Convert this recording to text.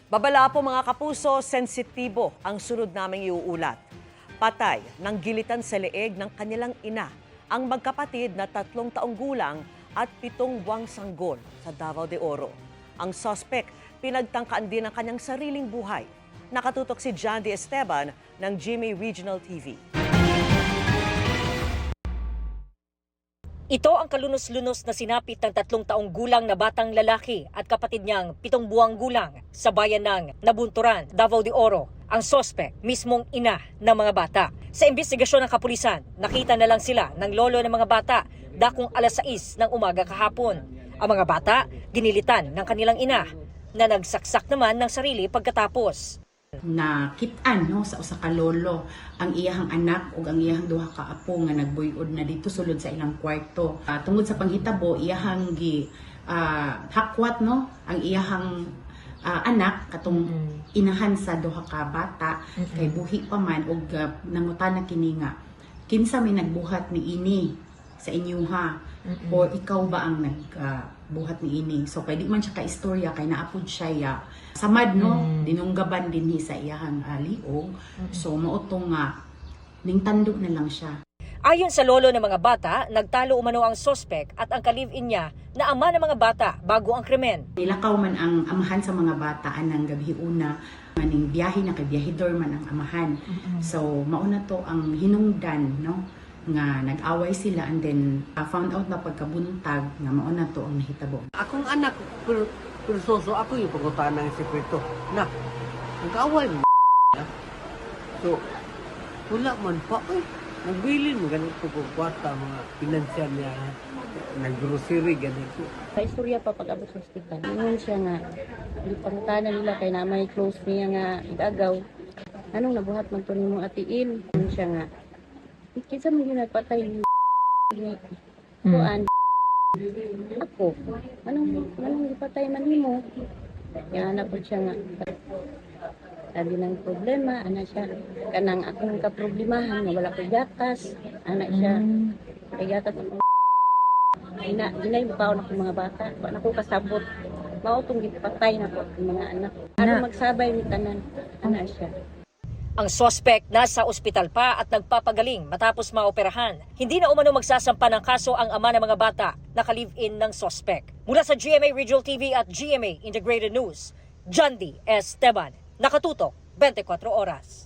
Babala po mga kapuso, sensitibo ang sunod naming iuulat. Patay ng gilitan sa leeg ng kanilang ina ang magkapatid na 3 taong gulang at 7 buwang sanggol sa Davao de Oro. Ang suspect, pinagtangkaan din ang kanyang sariling buhay. Nakatutok si Jandy Esteban ng GMA Regional TV. Ito ang kalunos-lunos na sinapit ng 3 taong gulang na batang lalaki at kapatid niyang 7 buwang gulang sa bayan ng Nabunturan, Davao de Oro. Ang sospek, mismong ina ng mga bata. Sa imbestigasyon ng kapulisan, nakita na lang sila ng lolo ng mga bata dakong alas 6 ng umaga kahapon. Ang mga bata, ginilitan ng kanilang ina na nagsaksak naman ng sarili pagkatapos. Nakitaan no sa usa ka lolo ang iyahang anak ug ang iyahang duha ka apo nga nagbuy-od na dito sulod sa ilang kwarto. Tungod sa panghitabo iyahang hakwat no ang iyahang anak katong inahan sa duha ka bata kay buhi pa man ug nangutana kini nga kinsa may nagbuhat ni ini sa inyuha o ikaw ba ang nagbuhat ni ini. So kay di man siya ka istorya kay naapod siya samad no dinunggaban dinhi sa iyahang liog. So mao to nga ningtando na lang siya. Ayon sa lolo ng mga bata, nagtalo umano ang sospek at ang ka-live-in niya na ama ng mga bata bago ang krimen. Nilakaw man ang amahan sa mga bata anang gabi una maning biyahe na kay biyahidor man ang amahan. So mauna to ang hinungdan no nga nag-away sila and then found out na pagkabuntag nga mauna to ang nahitabo. Akong anak, kursoso ako yung pagkutaan ng sekreto. Na, nag-away mo. So, wala man pa. Nagbili mo ganito kung kwarta, mga pinansyal niya. Nag-grocery, ganito. Sa istorya pa pag-abot sa hospital. Ingon siya nga, pangutanan nila kay na may close niya nga igagaw. Anong nabuhat man to nimo atiin? Ingon siya nga, kinsa mo yun nagpatay ni Kuan? Ako, anong ipatay man nimo? Kaya anak ko siya nga. Sabi ng problema, anak siya, kanang akong kaproblemahan, nga wala ko gatas, anak siya, kay gatas ako. Ginay pa ako ng mga bata, wala ko kasabot, mautong gipatay na ko ng mga anak. Ano magsabay ni tanan, anak siya. Ang sospek nasa ospital pa at nagpapagaling matapos maoperahan. Hindi na umano magsasampa ng kaso ang ama ng mga bata na ka-live-in ng sospek. Mula sa GMA Regional TV at GMA Integrated News, Jandy Esteban. Nakatutok, 24 oras.